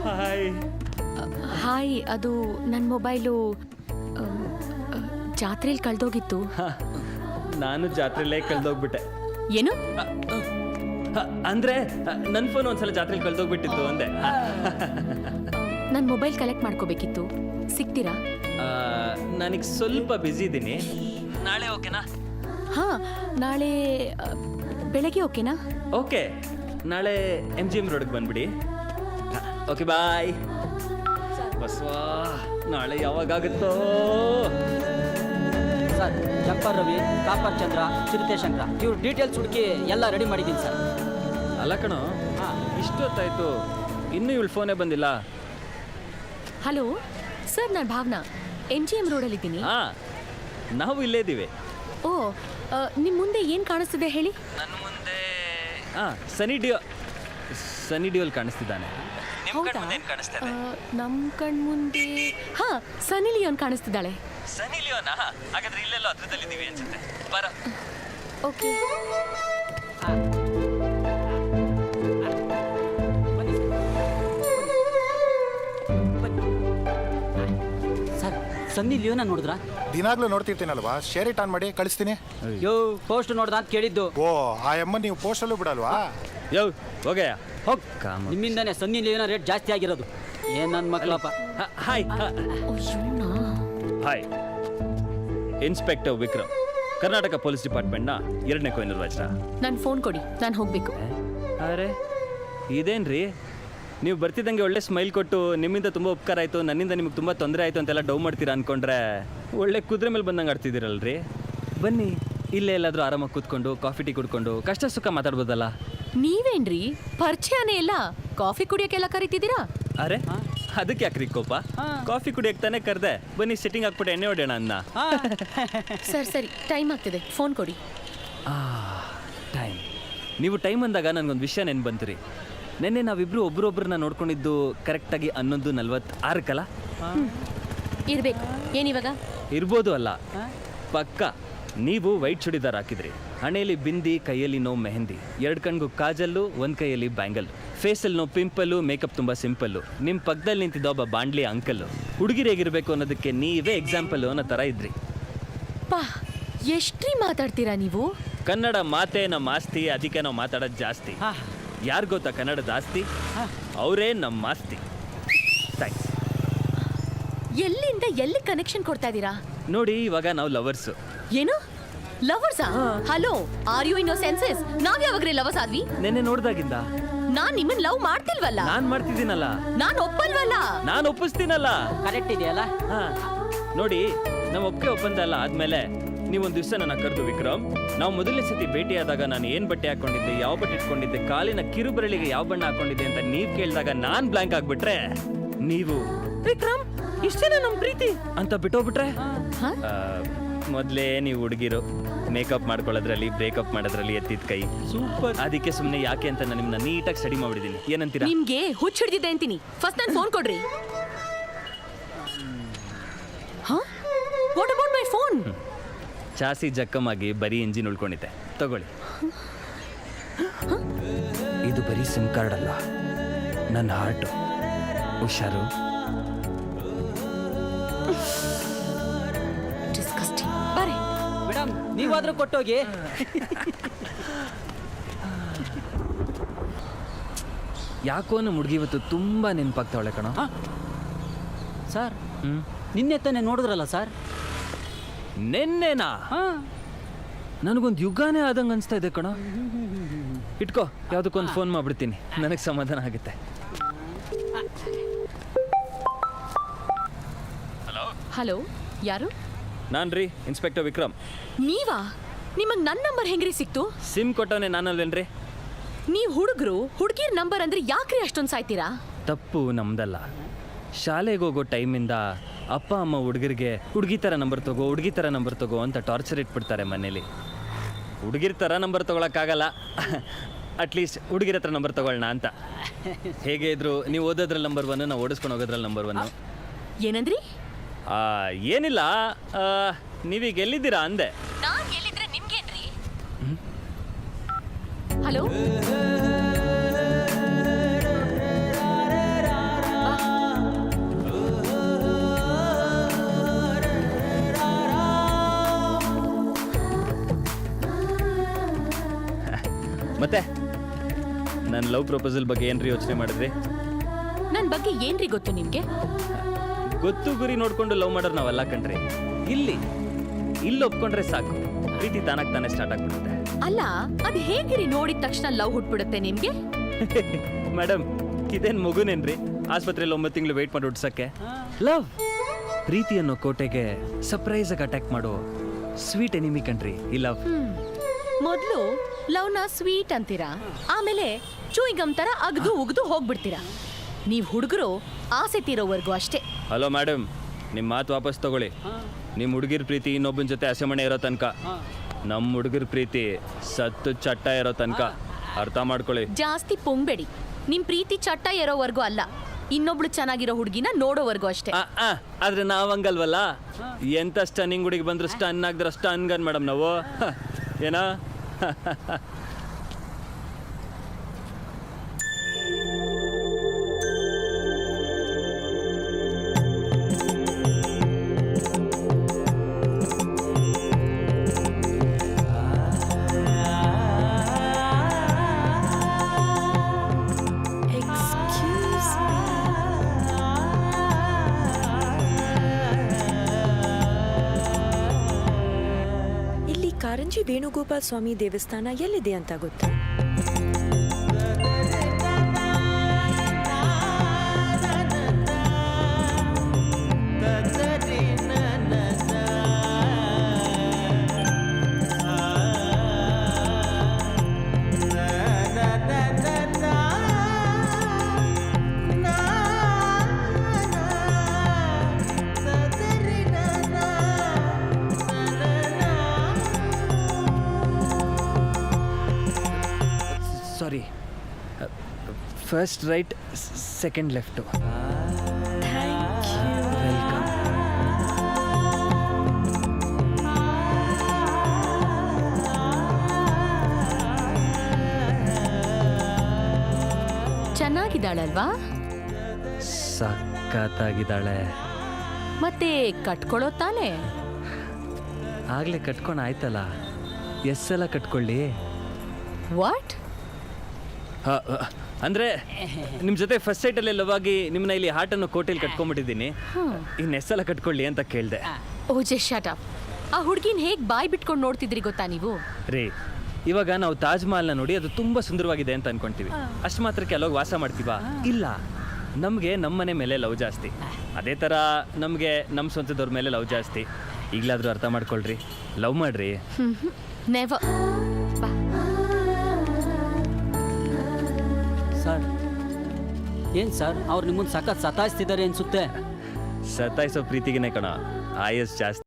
Hi. Hi, ಅದು ನನ್ನ mobile ಜಾತ್ರೆಯಲ್ಲಿ ಕಳೆದೋಗಿತ್ತು. ನಾನು ಜಾತ್ರೆಲೇ ಕಳೆದೋಗ್ಬಿಟ್ಟೆ. ಏನು? ಅಂದ್ರೆ ನನ್ನ ಫೋನ್ ಒಂದ್ಸಲ ಜಾತ್ರೆಲಿ ಕಳೆದೋಗ್ಬಿಟ್ಟಿತ್ತು ಅಂದೆ. ನನ್ನ ಮೊಬೈಲ್ ಕಲೆಕ್ಟ್ ಮಾಡ್ಕೋಬೇಕಿತ್ತು, ಸಿಗ್ತೀರಾ? ನನಗೆ ಸ್ವಲ್ಪ ಬ್ಯುಸಿ ಇದ್ದೀನಿ. ನಾಳೆ ಓಕೆನಾ? ಹಾ, ನಾಳೆ ಬೆಳಗ್ಗೆ ಓಕೆನಾ? ಓಕೆ, ನಾಳೆ MGM ರೋಡ್ಗೆ ಬಂದ್ಬಿಡಿ. ಓಕೆ, ಬಾಯ್. ಬಸ್ವಾ, ನಾಳೆ ಯಾವಾಗುತ್ತೋ. ಸರ್, ಜಂಪರ್ ರವಿ, ಕಾಪರ್ ಚಂದ್ರ, ಚಿರತೆ ಶಂಕರ ಇವ್ರ ಡೀಟೇಲ್ಸ್ ಹುಡುಕಿ ಎಲ್ಲ ರೆಡಿ ಮಾಡಿದ್ದೀನಿ ಸರ್. ಅಲ್ಲ ಕಣೋ, ಇಷ್ಟೊತ್ತಾಯ್ತು ಇನ್ನೂ ಇವಳು ಫೋನೇ ಬಂದಿಲ್ಲ. ಹಲೋ ಸರ್, ನಾನು ಭಾವನಾ, MGM ರೋಡಲ್ಲಿದ್ದೀನಿ. ನಾವು ಇಲ್ಲೇ ಇದ್ದೀವಿ. ಓ, ನಿಮ್ಮ ಮುಂದೆ ಏನು ಕಾಣಿಸ್ತಿದೆ ಹೇಳಿ? ನನ್ನ ಮುಂದೆ ಸನಿ ಡಿಯೋಲ್ ಕಾಣಿಸ್ತಿದ್ದಾನೆ. ನಮ್ಮ ಕಣ್ಮುಂದೆ ಸನಿ ಲಿಯೋನ್ ಕಾಣಿಸ್ತಿದ್ದಾಳೆ. ಸನಿ ಲಿಯೋನಾ? ಹಾಗಾದ್ರೆ ಇಲ್ಲೆಲ್ಲೋ ಹತ್ರದಲ್ಲಿದ್ದೀವಿ ಅನ್ಸುತ್ತೆ. ಬರ. ಓಕೆ. ಸರ್, ಸನ್ನಿ ಲಿಯೋನ ನೋಡಿದ್ರಾ? ದಿನಾಗ್ಲೂ ನೋಡ್ತಿರ್ತೀನಲ್ವಾ, ಶೇರ್ ಇಟ್ ಆನ್ ಮಾಡಿ ಕಳಿಸ್ತೀನಿ. ಯೋ, ಪೋಸ್ಟ್ ನೋಡ್ದ ಅಂತ ಕೇಳಿದ್ದು. ಓ, ಆ ಅಮ್ಮ ನೀವು ಪೋಸ್ಟಲ್ಲೂ ಬಿಡಲ್ವಾ? ಯೋ, ಹೋಗಯ್ಯ, ಹೋಗ್. ನಿಮ್ಮಿಂದಾನೆ ಸನ್ನಿ ಲಿಯೋನ ರೇಟ್ ಜಾಸ್ತಿ ಆಗಿರೋದು. ಏನ್ ನನ್ನ ಮಕ್ಕಳಪ್ಪ. Hi. Hi, inspector Vikram, Karnataka police ಡಿಪಾರ್ಟ್ಮೆಂಟ್ನ 2ನೇ ನಿರ್ವಾಚನ. ನನ್ನ ಫೋನ್ ಕೊಡಿ, ನಾನು ಹೋಗಬೇಕು. ಅರೆ, ಇದೇನ್ರಿ ನೀವು ಬರ್ತಿದ್ದಂಗೆ ಒಳ್ಳೆ ಸ್ಮೈಲ್ ಕೊಟ್ಟು ನಿಮ್ಮಿಂದ ತುಂಬ ಉಪಕಾರ ಆಯಿತು, ನನ್ನಿಂದ ನಿಮಗೆ ತುಂಬ ತೊಂದರೆ ಆಯಿತು ಅಂತೆಲ್ಲ ಡೌ ಮಾಡ್ತೀರಾ ಅಂದ್ಕೊಂಡ್ರೆ ಒಳ್ಳೆ ಕುದುರೆ ಮೇಲೆ ಬಂದಂಗೆ ಆಡ್ತಿದ್ದೀರಲ್ರಿ. ಬನ್ನಿ, ಇಲ್ಲೇ ಎಲ್ಲಾದರೂ ಆರಾಮಾಗಿ ಕೂತ್ಕೊಂಡು ಕಾಫಿ ಟೀ ಕುಡ್ಕೊಂಡು ಕಷ್ಟ ಸುಖ ಮಾತಾಡ್ಬೋದಲ್ಲ. ನೀವೇನ್ರಿ ಪರಿಚಯನೇ ಇಲ್ಲ, ಕಾಫಿ ಕುಡಿಯೋಕ್ಕೆಲ್ಲ ಕರಿತಿದ್ದೀರಾ? ಅರೆ, ಅದಕ್ಕೆ ಯಾಕ್ರಿ ಕೋಪ? ಕಾಫಿ ಕುಡಿಯಕ್ಕೆ ತಾನೇ ಕರೆದೆ. ಬನ್ನಿ, ಸೆಟ್ಟಿಂಗ್ ಹಾಕ್ಬಿಟ್ಟು ಎಣ್ಣೆ ಹೊಡೆಯೋಣ ಅನ್ನ. ಸರಿ, ಟೈಮ್ ಆಗ್ತಿದೆ, ಫೋನ್ ಕೊಡಿ. ಟೈಮ್, ನೀವು ಟೈಮ್ ಅಂದಾಗ ನನಗೊಂದು ವಿಷಯ ನೆನ್ಪು ಬಂತು. ನೆನ್ನೆ ನಾವಿಬ್ರು ಒಬ್ರೊಬ್ರನ್ನ ನೋಡ್ಕೊಂಡಿದ್ದು ಕರೆಕ್ಟಾಗಿ 11:46 ಇರಬೇಕು. ಏನಿವಾಗ? ಇರ್ಬೋದು ಅಲ್ಲ, ಪಕ್ಕ. ನೀವು ವೈಟ್ ಚೂಡಿದಾರ್ ಹಾಕಿದ್ರಿ, ಹಣೆಯಲ್ಲಿ ಬಿಂದಿ, ಕೈಯಲ್ಲಿ ನೋ ಮೆಹಂದಿ, 2 ಕಣ್ಗೂ ಕಾಜಲ್ಲು, 1 ಕೈಯಲ್ಲಿ ಬ್ಯಾಂಗಲ್, ಫೇಸಲ್ಲಿ ನೋ ಪಿಂಪಲ್ಲು, ಮೇಕಪ್ ತುಂಬ ಸಿಂಪಲ್ಲು. ನಿಮ್ಮ ಪಕ್ಕದಲ್ಲಿ ನಿಂತಿದ್ದ ಒಬ್ಬ ಬಾಂಡ್ಲಿ ಅಂಕಲ್ಲು. ಹುಡುಗಿರು ಹೇಗಿರಬೇಕು ಅನ್ನೋದಕ್ಕೆ ನೀವೇ ಎಕ್ಸಾಂಪಲ್ಲು ಅನ್ನೋ ಥರ ಇದ್ರಿ. ಪಾ, ಎಷ್ಟ್ರಿ ಮಾತಾಡ್ತೀರಾ ನೀವು? ಕನ್ನಡ ಮಾತೇ ನಮ್ಮ ಆಸ್ತಿ, ಅದಕ್ಕೆ ನಾವು ಮಾತಾಡೋದು ಜಾಸ್ತಿ. ಯಾರು ಗೊತ್ತಾ ಕನ್ನಡದ ಆಸ್ತಿ? ಅವರೇ ನಮ್ಮ ಆಸ್ತಿ. ಥ್ಯಾಂಕ್ಸ್. ಎಲ್ಲಿಂದ ಎಲ್ಲಿ ಕನೆಕ್ಷನ್ ಕೊಡ್ತಾ ಇದ್ದೀರಾ? ನೋಡಿ, ಇವಾಗ ನಾವು ಲವರ್ಸು. ಏನು ಲವರ್ಸಾ? Hello, are you in your senses? ನಾವ್ ಯಾವಾಗ್ರಿ ಲವರ್ಸ್ ಆದ್ವಿ? ನೆನ್ನೆ ನೋಡ್ದಾಗಿಂದ ನಾನ್ ನಿಮ್ಮನ್ ಲವ್ ಮಾಡ್ತಿಲ್ವಲ್ಲ. ನಾನ್ ಮಾಡ್ತಿದ್ದೀನಲ್ಲ. ನಾನ್ ಒಪ್ಪಲ್ವಲ್ಲ. ನಾನು ಒಪ್ಪಿಸ್ತೀನಲ್ಲ. ಕರೆಕ್ಟ್ ಇದೆಯಲ್ಲ? ನೋಡಿ, ನಾವು ಒಪ್ಪಂದ ಅಲ್ಲ ಆದ್ಮೇಲೆ ನೀವೊಂದು ದಿವಸ ನನ್ನ ಕರೆದು, ವಿಕ್ರಮ್, ನಾವು ಮೊದಲನೇ ಸತಿ ಭೇಟಿಯಾದಾಗ ನಾನು ಏನು ಬಟ್ಟೆ ಹಾಕೊಂಡಿದ್ದೆ, ಯಾವ ಬಟ್ಟೆ ಇಟ್ಕೊಂಡಿದ್ದೆ, ಕಾಲಿನ ಕಿರುಬರಳಿಗೆ ಯಾವ ಬಣ್ಣ ಹಾಕೊಂಡಿದ್ದೆ ಅಂತ ನೀವು ಕೇಳಿದಾಗ ನಾನು ಬ್ಲಾಂಕ್ ಆಗ್ಬಿಟ್ರೆ, ನೀವು ವಿಕ್ರಮ್ ಇಷ್ಟೇನ ನಮ್ಮ ಪ್ರೀತಿ ಅಂತ ಬಿಟ್ಟೋಗ್ಬಿಟ್ರೆ, ಮೊದಲೇ ನೀವು ಹುಡುಗಿರು ಮೇಕಪ್ ಮಾಡ್ಕೊಳ್ಳೋದ್ರಲ್ಲಿ, ಬ್ರೇಕಪ್ ಮಾಡೋದ್ರಲ್ಲಿ ಎತ್ತಿದ ಕೈ. ಸೂಪರ್. ಅದಕ್ಕೆ ಸುಮ್ಮನೆ ಯಾಕೆ ಅಂತ ನಾನು ನಿಮ್ಮನ್ನ ನೀಟಾಗಿ ಸ್ಟಡಿ ಮಾಡಿಬಿಡಿದ್ದೀನಿ. ಏನಂತೀರಾ? ನಿಮ್ಗೆ ಹುಚ್ಚು ಹಿಡಿದಿದೆ ಅಂತೀನಿ. ಫಸ್ಟ್ ನನ್ನ ಫೋನ್ ಕೊಡ್ರಿ. What about my phone? Chassis ಜಕ್ಕಮಾಗಿ ಬರೀ ಇಂಜಿನ್ ಉಳ್ಕೊಂಡಿದ್ದೆ, ತಗೊಳ್ಳಿ. ಇದು ಬರೀ ಸಿಮ್ ಕಾರ್ಡ್ ಅಲ್ಲ, ನನ್ನ ಹಾರ್ಟು. ಹುಷಾರು. ಬರೀ ಮೇಡಮ್, ನೀವಾದ್ರೂ ಕೊಟ್ಟೋಗಿ. ಯಾಕೋ ನಮ್ಮ ಹುಡುಗಿ ಇವತ್ತು ತುಂಬ ನೆನಪಾಗ್ತಾವಳೆ ಕಣ. ಸರ್, ನಿನ್ನೆ ತಾನೇ ನೋಡಿದ್ರಲ್ಲ ಸರ್? ನೆನ್ನೆನಾ? ನನಗೊಂದು ಯುಗಾನೇ ಆದಂಗೆ ಅನಿಸ್ತಾ ಇದೆ ಕಣ. ಇಟ್ಕೋ, ಯಾವುದಕ್ಕೊಂದು ಫೋನ್ ಮಾಡಿಬಿಡ್ತೀನಿ, ನನಗೆ ಸಮಾಧಾನ ಆಗುತ್ತೆ. ಹಲೋ, ಯಾರು? ನಾನು ರೀ, ಇನ್ಸ್ಪೆಕ್ಟರ್ ವಿಕ್ರಮ್. ನೀವಾ? ನಿಮಗೆ ನನ್ನ ನಂಬರ್ ಹೆಂಗ್ರಿ ಸಿಕ್ತು? ಸಿಮ್ ಕೊಟ್ಟವನೇ ನಾನಲ್ವೇನ್ರಿ? ನೀವು ಹುಡುಗಿರ್ ನಂಬರ್ ಅಂದ್ರೆ ಯಾಕ್ರಿ ಅಷ್ಟೊಂದು ಸಾಯ್ತೀರಾ? ತಪ್ಪು ನಮ್ದಲ್ಲ. ಶಾಲೆಗೆ ಹೋಗೋ ಟೈಮಿಂದ ಅಪ್ಪ ಅಮ್ಮ ಹುಡುಗರಿಗೆ ಹುಡುಗಿ ಥರ ನಂಬರ್ ತಗೋ, ಹುಡುಗಿ ಥರ ನಂಬರ್ ತಗೋ ಅಂತ ಟಾರ್ಚರ್ ಇಟ್ಬಿಡ್ತಾರೆ ಮನೇಲಿ. ಹುಡುಗಿರ ಥರ ನಂಬರ್ ತೊಗೊಳಕ್ಕಾಗಲ್ಲ, ಅಟ್ಲೀಸ್ಟ್ ಹುಡುಗಿರ ಹತ್ರ ನಂಬರ್ ತೊಗೊಳ್ಳೋಣ ಅಂತ. ಹೇಗೆ ಇದ್ರು ನೀವು ಓದೋದ್ರಲ್ಲಿ ನಂಬರ್ 1, ನಾವು ಓಡಿಸ್ಕೊಂಡು ಹೋಗೋದ್ರಲ್ಲಿ ನಂಬರ್ 1. ಏನಂದ್ರಿ? ಏನಿಲ್ಲ, ನೀವೀಗ ಎಲ್ಲಿದ್ದೀರಾ ಅಂದೆ. ನಾನು ಎಲ್ಲಿದ್ರೆ ನಿಮ್ಗೇನ್ರಿ? ಹಲೋ, ಮತ್ತೆ ನನ್ನ ಲವ್ ಪ್ರಪೋಸಲ್ ಬಗ್ಗೆ ಏನ್ರಿ ಯೋಚನೆ ಮಾಡಿದ್ರಿ? ನನ್ ಬಗ್ಗೆ ಏನ್ರಿ ಗೊತ್ತು ನಿಮ್ಗೆ? ಗೊತ್ತು ಗುರಿ ನೋಡ್ಕೊಂಡು ಲವ್ ಮಾಡೋರು ನಾವೆಲ್ಲ ಕಣ್ರಿ. ಇಲ್ಲಿ ಒಪ್ಕೊಂಡ್ರೆ ಸಾಕು, ಪ್ರೀತಿ ತಾನಾಗ್ ತಾನೇ ಸ್ಟಾರ್ಟ್ ಆಗ್ಬಿಡುತ್ತೆ. ಅಲ್ಲ, ಅದ್ ಹೇಗಿರಿ ನೋಡಿದ ತಕ್ಷಣ ಲವ್ ಹುಟ್ಬಿಡುತ್ತೆ ನಿಮ್ಗೆ? ಮೇಡಮ್, ಇದೇನ್ ಮಗುನೇನ್ರಿ ಆಸ್ಪತ್ರೆಯಲ್ಲಿ 9 ತಿಂಗಳು ವೇಟ್ ಮಾಡಿ ಹುಡ್ಸಕ್ಕೆ? ಲವ್ ಪ್ರೀತಿ ಅನ್ನೋ ಕೋಟೆಗೆ ಸರ್ಪ್ರೈಸ್ ಆಗಿ ಅಟ್ಯಾಕ್ ಮಾಡೋ ಸ್ವೀಟ್ ಎನಿಮಿ ಕಣ್ರಿ ಈ ಲವ್. ಮೊದ್ಲು ಲವ್ನ ಸ್ವೀಟ್ ಅಂತೀರಾ, ಆಮೇಲೆ ಚೂಯಿಗಮ್ ತರ ಅಗ್ದು ಉಗ್ದು ಹೋಗ್ಬಿಡ್ತೀರಾ. ನೀವ್ ಹುಡುಗರು ಆಸೆ ತೀರೋವರೆಗೂ ಅಷ್ಟೇ. ಹಲೋ ಮೇಡಮ್, ನಿಮ್ಮ ಮಾತು ವಾಪಸ್ ತಗೊಳ್ಳಿ. ನಿಮ್ಮ ಹುಡುಗಿರ ಪ್ರೀತಿ ಇನ್ನೊಬ್ಬನ ಜೊತೆ ಹಸೆಮಣೆ ಇರೋ ತನಕ, ನಮ್ಮ ಹುಡುಗರ ಪ್ರೀತಿ ಸತ್ತು ಚಟ್ಟ ಇರೋ ತನಕ. ಅರ್ಥ ಮಾಡ್ಕೊಳ್ಳಿ. ಜಾಸ್ತಿ ಪೊಂಗ್ಬೇಡಿ. ನಿಮ್ ಪ್ರೀತಿ ಚಟ್ಟ ಏರೋವರೆಗೂ ಅಲ್ಲ, ಇನ್ನೊಬ್ಳು ಚೆನ್ನಾಗಿರೋ ಹುಡುಗಿನ ನೋಡೋವರೆಗೂ ಅಷ್ಟೇ. ಆದ್ರೆ ನಾವಂಗಲ್ವಲ್ಲ. ಎಂತ ಸ್ಟನ್ನಿಂಗ್ ಹುಡುಗಿ ಬಂದ್ರು ಸ್ಟನ್ ಆಗಿದ್ರೆ ಸ್ಟನ್ ಗನ್ ಮೇಡಮ್ ನಾವು. ಏನಾ? ಇಲ್ಲಿ ಕಾರಂಜಿ ವೇಣುಗೋಪಾಲ ಸ್ವಾಮಿ ದೇವಸ್ಥಾನ ಎಲ್ಲಿದೆ ಅಂತ ಗೊತ್ತಾ? Sorry, first right, second left. Welcome. ಚೆನ್ನಾಗಿದ್ದಾಳಲ್ವಾ? ಸಖತ್ತಾಗಿದ್ದಾಳೆ. ಮತ್ತೆ ಕಟ್ಕೊಳ್ಳೋ ತಾನೆ? ಆಗ್ಲೇ ಕಟ್ಕೊಂಡು ಆಯ್ತಲ್ಲ, ಎಸ್ಸೆಲ್ಲ ಕಟ್ಕೊಳ್ಳಿ. ವಾಟ್? ಅಂದ್ರೆ ನಿಮ್ಮ ಜೊತೆ ಫಸ್ಟ್ ಸೈಟಲ್ಲಿ ಲವಾಗಿ ನಿಮ್ಮನ್ನ ಇಲ್ಲಿ ಹಾರ್ಟನ್ನು ಕೋಟೆಯಲ್ಲಿ ಕಟ್ಕೊಂಡ್ಬಿಟ್ಟಿದ್ದೀನಿ. ಇನ್ನು ಎಸ್ಸೆಲ್ಲ ಕಟ್ಕೊಳ್ಳಿ ಅಂತ ಕೇಳಿದೆ. ಓ ಜಸ್ಟ್ ಶಟ್ ಅಪ್. ಆ ಹುಡ್ಗಿನ್ ಹೇಗ್ ಬಾಯ್ ಬಿಟ್ಕೊಂಡು ನೋಡ್ತಿದ್ರಿ ಗೊತ್ತಾ ನೀವು? ರೀ, ಇವಾಗ ನಾವು ತಾಜ್ ಮಹಲ್ನ ನೋಡಿ ಅದು ತುಂಬಾ ಸುಂದರವಾಗಿದೆ ಅಂತ ಅನ್ಕೊಂತೀವಿ. ಅಷ್ಟು ಮಾತ್ರಕ್ಕೆ ಅಲ್ಲೋಗಿ ವಾಸ ಮಾಡ್ತೀವಾ? ಇಲ್ಲ, ನಮಗೆ ನಮ್ಮ ಮನೆ ಮೇಲೆ ಲವ್ ಜಾಸ್ತಿ. ಅದೇ ಥರ ನಮಗೆ ನಮ್ಮ ಸ್ವಂತದವ್ರ ಮೇಲೆ ಲವ್ ಜಾಸ್ತಿ. ಈಗಲಾದರೂ ಅರ್ಥ ಮಾಡ್ಕೊಳ್ರಿ, ಲವ್ ಮಾಡ್ರಿ. ನೆವರ್. ಸರ್, ಏನು ಸರ್, ಅವ್ರು ನಿಮ್ಮನ್ನು ಸಖತ್ ಸತಾಯಿಸ್ತಿದ್ದಾರೆ ಅನಿಸುತ್ತೆ. ಸತಾಯಿಸೋ ಪ್ರೀತಿಗೆನೆ ಕಣ ಆಯಸ್ ಜಾಸ್ತಿ.